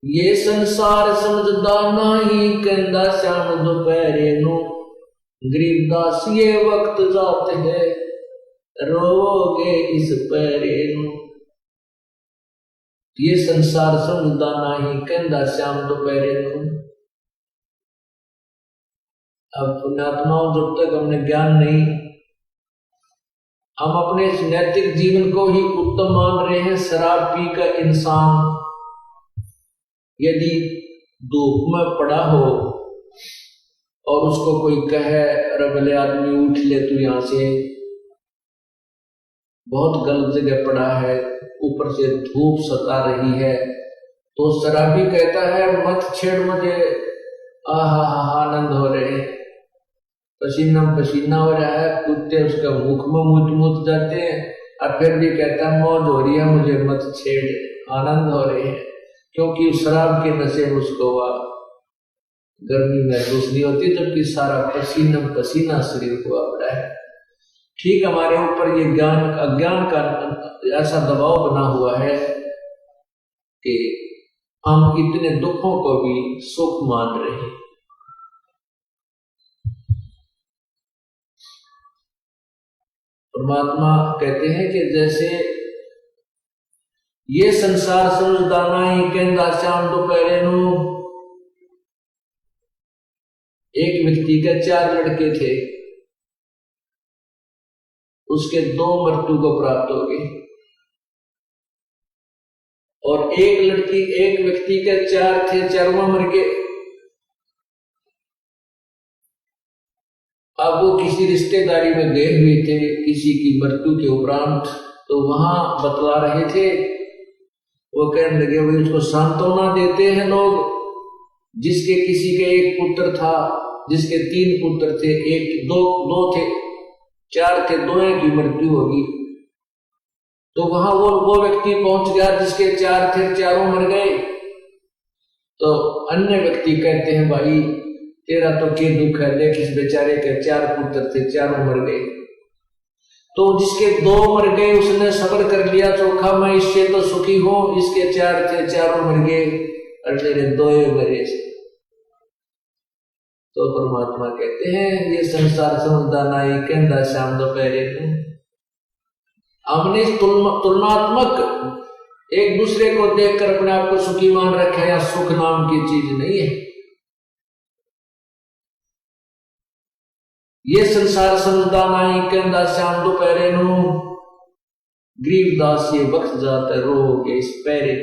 ये संसार समझदा नाही कहंदा श्याम दोपहरे नु गरीबदास ये वक्त जाते है रोगे इस पैरे नु। ये संसार समझदा नाही कहंदा श्याम दोपहरे नु। अब पुण्यात्माओं, जब तक हमने ज्ञान नहीं, हम अपने नैतिक जीवन को ही उत्तम मान रहे हैं। शराब पी कर इंसान यदि धूप में पड़ा हो और उसको कोई कहे अरे भले आदमी उठ ले तू यहां से, बहुत गलत जगह पड़ा है, ऊपर से धूप सता रही है, तो शराबी कहता है मत छेड़ मुझे, आहा आनंद हो रहे, पसीना पसीना हो रहा है, कुत्ते उसका मुख में मुत मुत जाते हैं, और फिर भी कहता है मौज हो रही है मुझे मत छेड़, आनंद हो रहे हैं, क्योंकि शराब के नशे में उसको गर्मी महसूस नहीं होती, जबकि सारा पसीना पसीना शरीर को पड़ा है। ठीक हमारे ऊपर ये ज्ञान अज्ञान का ऐसा दबाव बना हुआ है कि हम इतने दुखों को भी सुख मान रहे हैं। परमात्मा कहते हैं कि जैसे ये संसार समझदा नहीं कहंदा श्याम दोपहरे नु। एक व्यक्ति के 4 लड़के थे, उसके 2 मृत्यु को प्राप्त हो गई, और एक व्यक्ति के 4 थे, 4वां मर गए। अब वो किसी रिश्तेदारी में गए हुए थे किसी की मृत्यु के उपरांत, तो वहां बतला रहे थे, वो कहने लगे भाई उसको सांत्वना देते हैं लोग, जिसके किसी के 1 पुत्र था, जिसके 3 पुत्र थे, 2 थे, 4 थे, 2 की मृत्यु होगी। तो वहां वो व्यक्ति पहुंच गया जिसके 4 थे, 4 मर गए। तो अन्य व्यक्ति कहते हैं भाई तेरा तो क्या दुख है, देख इस बेचारे के 4 पुत्र थे, 4 मर गए। तो जिसके 2 मर गए उसने सब्र कर लिया, चोखा मैं इससे तो सुखी हूं, इसके 4 थे, 4 मर गए और मेरे 2 मरे। तो परमात्मा कहते हैं ये संसार समझदा नहीं कहंदा श्याम दोपहरे नु। हमने तुलनात्मक एक दूसरे को देखकर अपने आप को सुखी मान रखा है, या सुख नाम की चीज नहीं है। ये संसार समझदा नहीं कहंदा श्याम दोपहरे नु। गरीबदास ये वक्त जाता रोगे इस पैरे।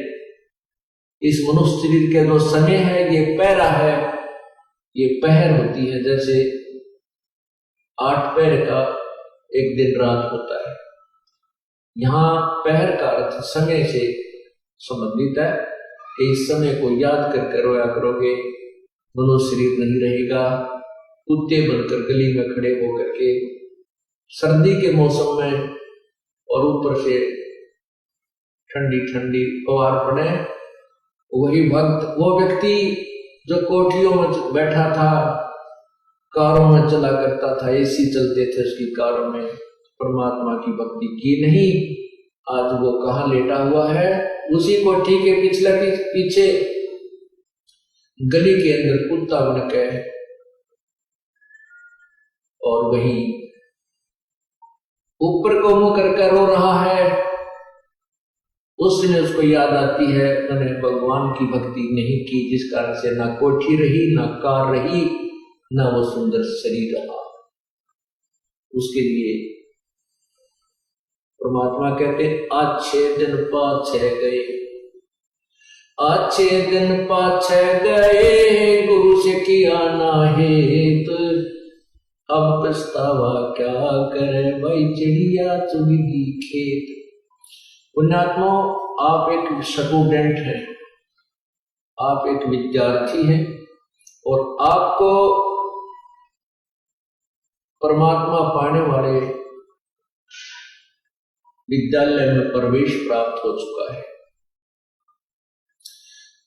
इस मनुष्य शरीर के जो समय है ये पैरा है, ये पहर होती है, जैसे 8 पहर का एक दिन रात होता है। यहां पहर का अर्थ समय से संबंधित है कि इस समय को याद करके रोया करोगे, मनुष्य शरीर नहीं रहेगा। कुत्ते बनकर गली में खड़े होकर के सर्दी के मौसम में और ऊपर से ठंडी ठंडी फवार पड़े, वही भक्त, वो व्यक्ति जो कोठियों में बैठा था, कारों में चला करता था, एसी चलते थे उसकी कारों में, परमात्मा की भक्ति की नहीं, आज वो कहाँ लेटा हुआ है, उसी कोठी के पीछे गली के अंदर कुत्ता बन के, और वही ऊपर को मुंह करके रो रहा है। उस समय उसको याद आती है मैंने भगवान की भक्ति नहीं की, जिस कारण से ना कोठी रही, ना कार रही, ना वो सुंदर शरीर रहा। उसके लिए परमात्मा कहते अच्छे दिन पाछे गए, अच्छे दिन पाछे गए, गुरु से किया ना हेत, अब पछतावा क्या करे भाई चिड़िया चुगी खेत। पुण्यात्मा, आप एक स्टूडेंट हैं, आप एक विद्यार्थी हैं, और आपको परमात्मा पाने वाले विद्यालय में प्रवेश प्राप्त हो चुका है।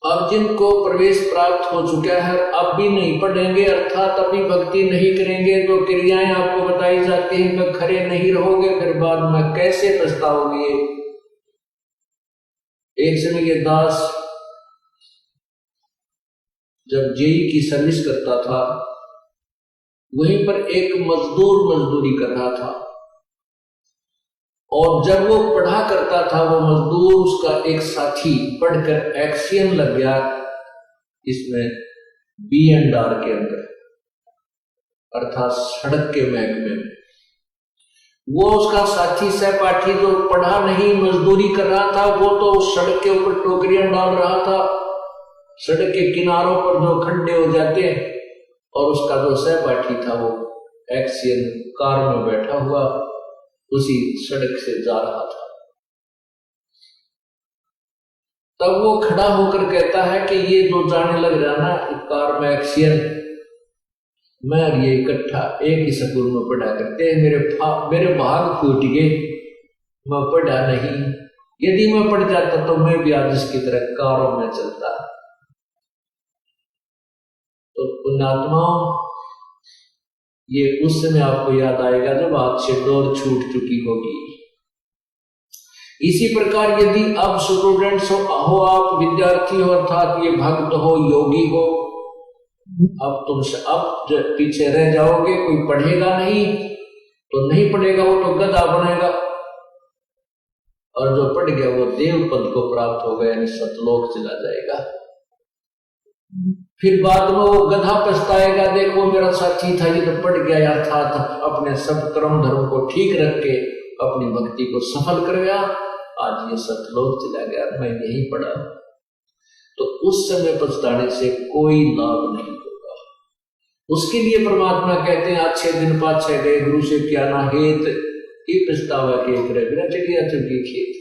अब जिनको प्रवेश प्राप्त हो चुका है अब भी नहीं पढ़ेंगे, अर्थात अभी भक्ति नहीं करेंगे, तो क्रियाएं आपको बताई जाती हैं कि खड़े नहीं रहोगे, फिर बाद में कैसे पछताओगे। एक समय ये दास जब जेई की सर्विस करता था, वहीं पर एक मजदूर मजदूरी कर रहा था, और जब वो पढ़ा करता था वो मजदूर, उसका एक साथी पढ़कर एक्सियन लग गया इसमें B&R के अंदर, अर्थात सड़क के महकमे में। वो उसका साथी सहपाठी जो पढ़ा नहीं मजदूरी कर रहा था, वो तो उस सड़क के ऊपर टोकरियां डाल रहा था, सड़क के किनारों पर जो खड्डे हो जाते हैं, और उसका जो सहपाठी था वो एक्सियन कार में बैठा हुआ उसी सड़क से जा रहा था। तब वो खड़ा होकर कहता है कि ये जो जाने लग रहा ना कार में एक्सियन, मैं और ये इकट्ठा एक ही स्कूल में पढ़ा करते हैं, मेरे भाग फूट गए, मैं पढ़ा नहीं, यदि मैं पढ़ जाता तो मैं भी आज इसकी तरह कारों में चलता। तो पुण्यात्माओं, ये उस समय आपको याद आएगा जब हाथ से डोर छूट चुकी होगी। इसी प्रकार यदि अब स्टूडेंट्स हो आप विद्यार्थी हो, अर्थात ये भक्त हो, योगी हो, अब पीछे रह जाओगे, कोई पढ़ेगा नहीं तो नहीं पढ़ेगा, वो तो गधा बनेगा, और जो पढ़ गया वो देव पद को प्राप्त हो गया, यानी सतलोक चला जाएगा। फिर बाद में वो गधा पछताएगा, देखो मेरा साथी था ये तो पढ़ गया, अर्थात अपने सब कर्म धर्म को ठीक रख के अपनी भक्ति को सफल कर गया, आज ये सतलोक चला गया, मैं नहीं पढ़ा। तो उस समय पछताने से कोई लाभ नहीं होगा। उसके लिए परमात्मा कहते हैं अच्छे दिन पाछे गए, गुरु से क्या ना हेत, ये पछतावा के चिड़िया चुकी खेत।